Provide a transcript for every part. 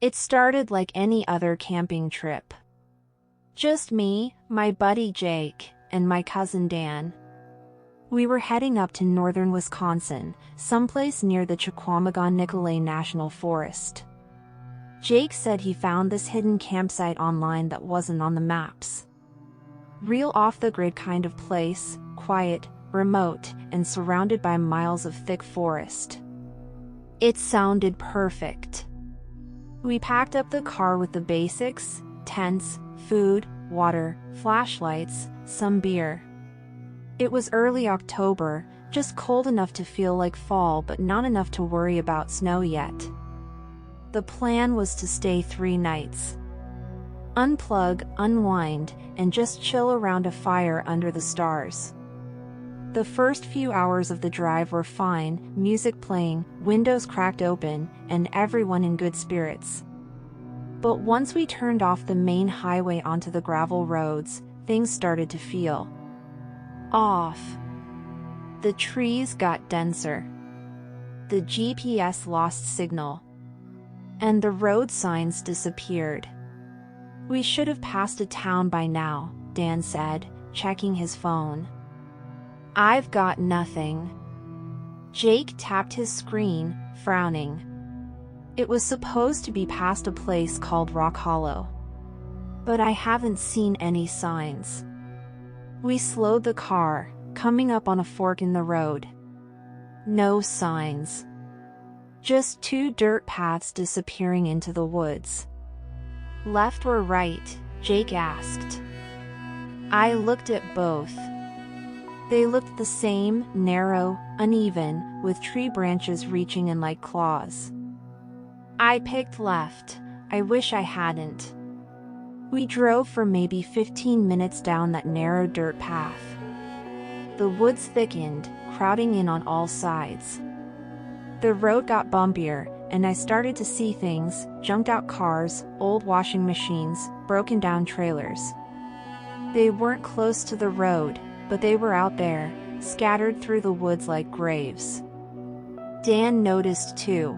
It started like any other camping trip. Just me, my buddy Jake, and my cousin Dan. We were heading up to northern Wisconsin, someplace near the Chequamegon-Nicolet National Forest. Jake said he found this hidden campsite online that wasn't on the maps. Real off-the-grid kind of place, quiet, remote, and surrounded by miles of thick forest. It sounded perfect. We packed up the car with the basics: tents, food, water, flashlights, some beer. It was early October, just cold enough to feel like fall but not enough to worry about snow yet. The plan was to stay 3 nights. Unplug, unwind, and just chill around a fire under the stars. The first few hours of the drive were fine, music playing, windows cracked open, and everyone in good spirits. But once we turned off the main highway onto the gravel roads, things started to feel off. The trees got denser. The GPS lost signal. And the road signs disappeared. We should have passed a town by now, Dan said, checking his phone. I've got nothing. Jake tapped his screen, frowning. It was supposed to be past a place called Rock Hollow. But I haven't seen any signs. We slowed the car, coming up on a fork in the road. No signs. Just 2 dirt paths disappearing into the woods. Left or right? Jake asked. I looked at both. They looked the same, narrow, uneven, with tree branches reaching in like claws. I picked left. I wish I hadn't. We drove for maybe 15 minutes down that narrow dirt path. The woods thickened, crowding in on all sides. The road got bumpier, and I started to see things: junked-out cars, old washing machines, broken-down trailers. They weren't close to the road, but they were out there, scattered through the woods like graves. Dan noticed too.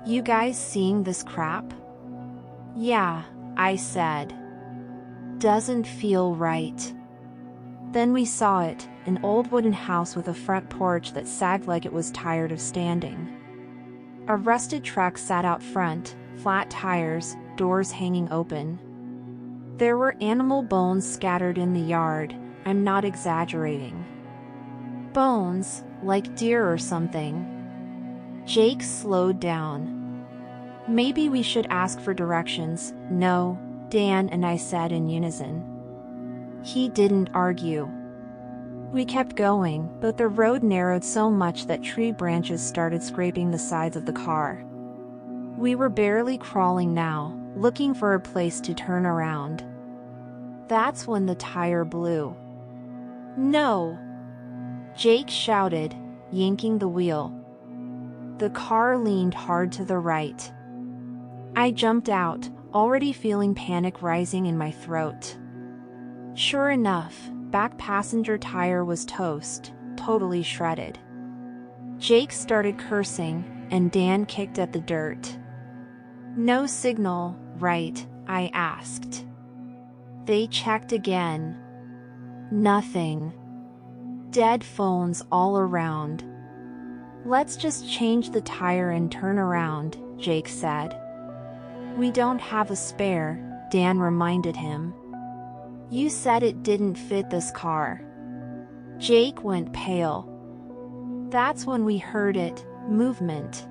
You guys seeing this crap? Yeah, I said. Doesn't feel right. Then we saw it, an old wooden house with a front porch that sagged like it was tired of standing. A rusted truck sat out front, flat tires, doors hanging open. There were animal bones scattered in the yard, I'm not exaggerating. Bones, like deer or something. Jake slowed down. Maybe we should ask for directions. No, Dan and I said in unison. He didn't argue. We kept going, but the road narrowed so much that tree branches started scraping the sides of the car. We were barely crawling now, looking for a place to turn around. That's when the tire blew. No! Jake shouted, yanking the wheel. The car leaned hard to the right. I jumped out, already feeling panic rising in my throat. Sure enough, back passenger tire was toast, totally shredded. Jake started cursing, and Dan kicked at the dirt. No signal, right? I asked. They checked again. Nothing. Dead phones all around. Let's just change the tire and turn around, Jake said. We don't have a spare, Dan reminded him. You said it didn't fit this car. Jake went pale. That's when we heard it, movement.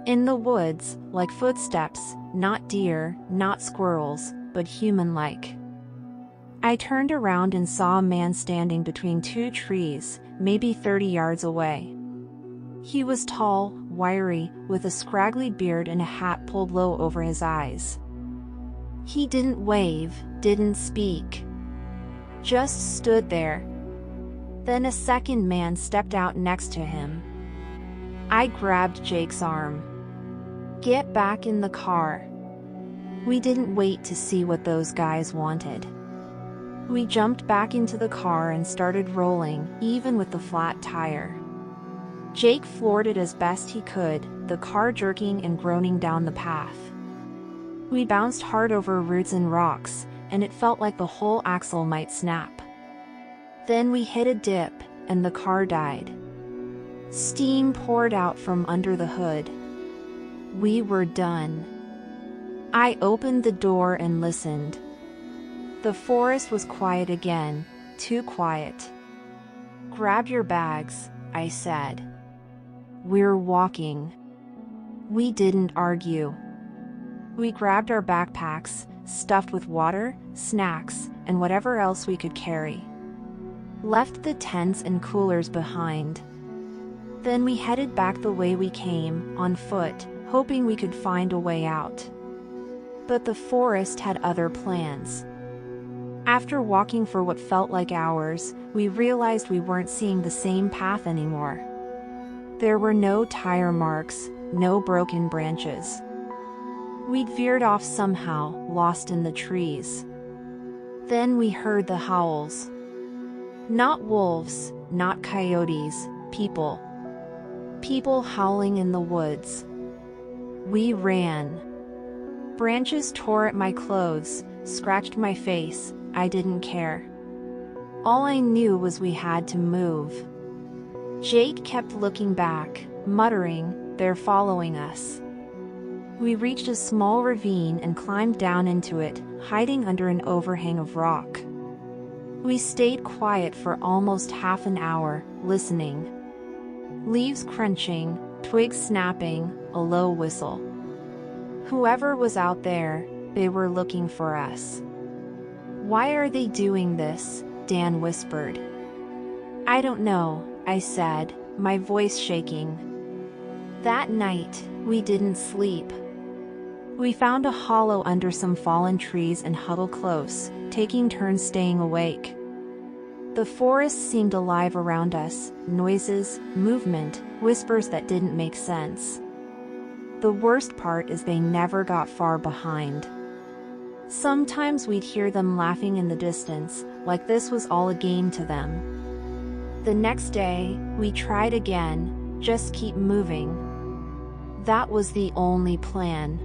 In the woods, like footsteps, not deer, not squirrels, but human-like. I turned around and saw a man standing between 2 trees, maybe 30 yards away. He was tall, wiry, with a scraggly beard and a hat pulled low over his eyes. He didn't wave, didn't speak. Just stood there. Then a second man stepped out next to him. I grabbed Jake's arm. Get back in the car. We didn't wait to see what those guys wanted. We jumped back into the car and started rolling, even with the flat tire. Jake floored it as best he could, the car jerking and groaning down the path. We bounced hard over roots and rocks, and it felt like the whole axle might snap. Then we hit a dip, and the car died. Steam poured out from under the hood. We were done. I opened the door and listened. The forest was quiet again, too quiet. "Grab your bags," I said. "We're walking." We didn't argue. We grabbed our backpacks, stuffed with water, snacks, and whatever else we could carry. Left the tents and coolers behind. Then we headed back the way we came, on foot, hoping we could find a way out. But the forest had other plans. After walking for what felt like hours, we realized we weren't seeing the same path anymore. There were no tire marks, no broken branches. We'd veered off somehow, lost in the trees. Then we heard the howls. Not wolves, not coyotes, people. People howling in the woods. We ran. Branches tore at my clothes, scratched my face. I didn't care. All I knew was we had to move. Jake kept looking back, muttering, "They're following us." We reached a small ravine and climbed down into it, hiding under an overhang of rock. We stayed quiet for almost half an hour, listening. Leaves crunching, twigs snapping, a low whistle. Whoever was out there, they were looking for us. "Why are they doing this?" Dan whispered. "I don't know," I said, my voice shaking. That night, we didn't sleep. We found a hollow under some fallen trees and huddled close, taking turns staying awake. The forest seemed alive around us, noises, movement, whispers that didn't make sense. The worst part is they never got far behind. Sometimes we'd hear them laughing in the distance, like this was all a game to them. The next day, we tried again, just keep moving. That was the only plan.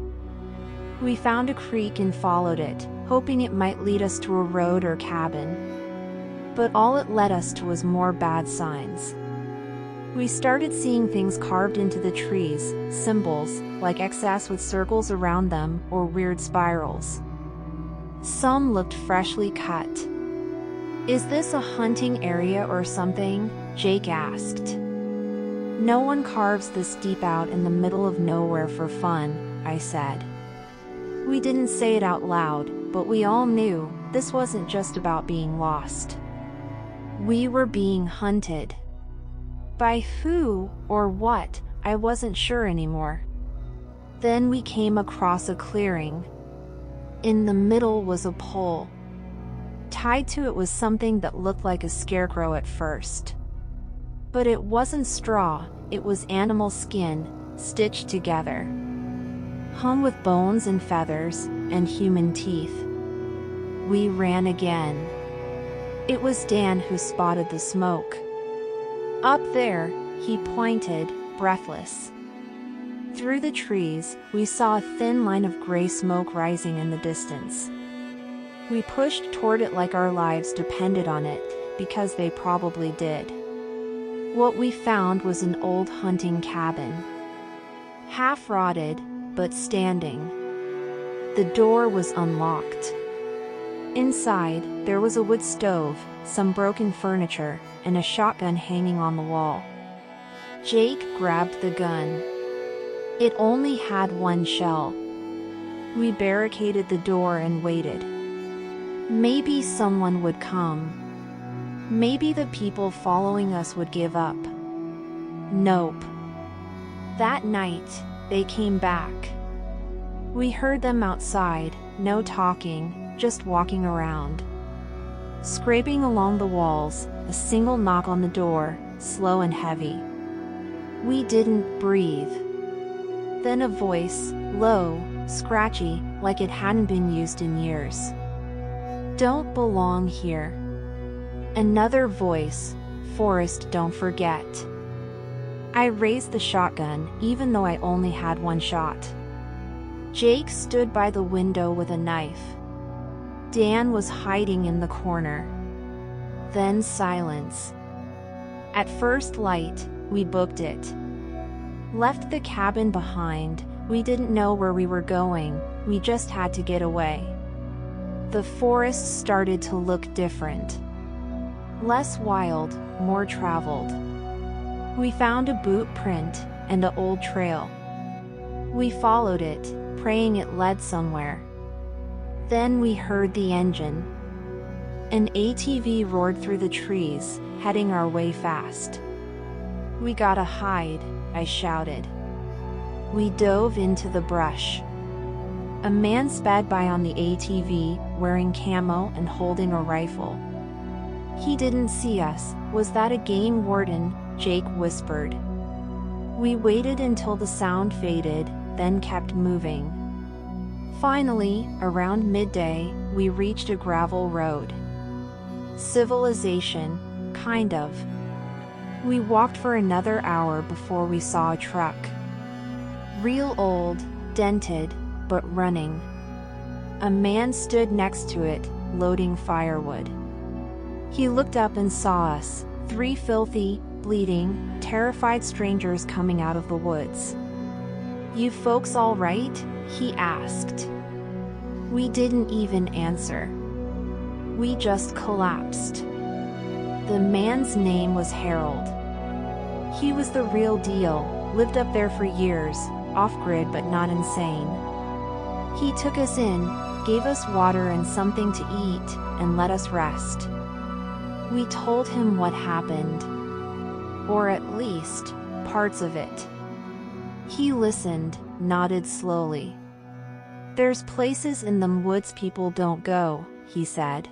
We found a creek and followed it, hoping it might lead us to a road or cabin. But all it led us to was more bad signs. We started seeing things carved into the trees, symbols, like XS with circles around them, or weird spirals. Some looked freshly cut. "Is this a hunting area or something?" Jake asked. "No one carves this deep out in the middle of nowhere for fun," I said. We didn't say it out loud, but we all knew this wasn't just about being lost. We were being hunted. By who or what, I wasn't sure anymore. Then we came across a clearing. In the middle was a pole. Tied to it was something that looked like a scarecrow at first. But it wasn't straw, it was animal skin, stitched together. Hung with bones and feathers, and human teeth. We ran again. It was Dan who spotted the smoke. "Up there," he pointed, breathless. Through the trees, we saw a thin line of gray smoke rising in the distance. We pushed toward it like our lives depended on it, because they probably did. What we found was an old hunting cabin. Half rotted, but standing. The door was unlocked. Inside, there was a wood stove, some broken furniture, and a shotgun hanging on the wall. Jake grabbed the gun. It only had one shell. We barricaded the door and waited. Maybe someone would come. Maybe the people following us would give up. Nope. That night, they came back. We heard them outside, no talking, just walking around. Scraping along the walls, a single knock on the door, slow and heavy. We didn't breathe. Then a voice, low, scratchy, like it hadn't been used in years. "Don't belong here." Another voice, "Forest, don't forget." I raised the shotgun, even though I only had one shot. Jake stood by the window with a knife. Dan was hiding in the corner. Then silence. At first light, we booked it. Left the cabin behind. We didn't know where we were going, we just had to get away. The forest started to look different. Less wild, more traveled. We found a boot print and an old trail. We followed it, praying it led somewhere. Then we heard the engine. An ATV roared through the trees, heading our way fast. "We gotta hide," I shouted. We dove into the brush. A man sped by on the ATV, wearing camo and holding a rifle. "He didn't see us. Was that a game warden?" Jake whispered. We waited until the sound faded, then kept moving. Finally, around midday, we reached a gravel road. Civilization, kind of. We walked for another hour before we saw a truck. Real old, dented, but running. A man stood next to it, loading firewood. He looked up and saw us, 3 filthy, bleeding, terrified strangers coming out of the woods. "You folks all right?" he asked. We didn't even answer. We just collapsed. The man's name was Harold. He was the real deal, lived up there for years, off-grid but not insane. He took us in, gave us water and something to eat, and let us rest. We told him what happened. Or at least, parts of it. He listened, nodded slowly. "There's places in them woods people don't go," he said.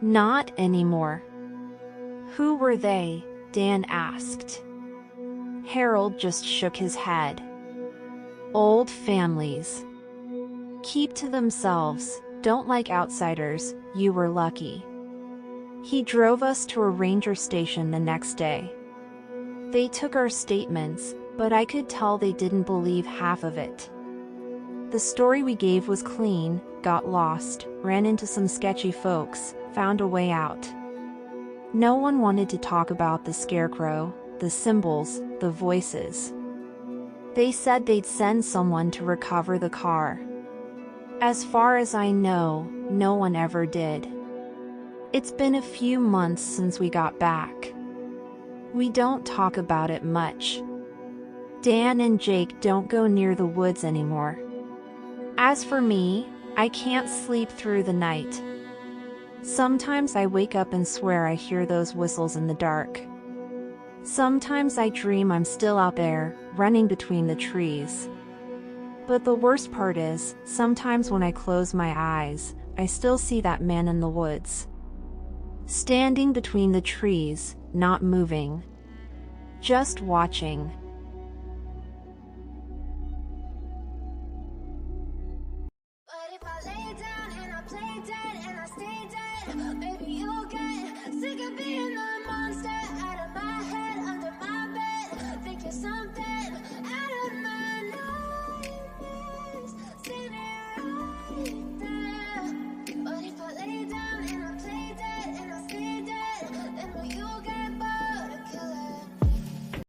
"Not anymore." "Who were they?" Dan asked. Harold just shook his head. "Old families. Keep to themselves, don't like outsiders, you were lucky." He drove us to a ranger station the next day. They took our statements, but I could tell they didn't believe half of it. The story we gave was clean, got lost, ran into some sketchy folks, found a way out. No one wanted to talk about the scarecrow, the symbols, the voices. They said they'd send someone to recover the car. As far as I know, no one ever did. It's been a few months since we got back. We don't talk about it much. Dan and Jake don't go near the woods anymore. As for me, I can't sleep through the night. Sometimes I wake up and swear I hear those whistles in the dark. Sometimes I dream I'm still out there, running between the trees. But the worst part is, sometimes when I close my eyes, I still see that man in the woods. Standing between the trees, not moving. Just watching.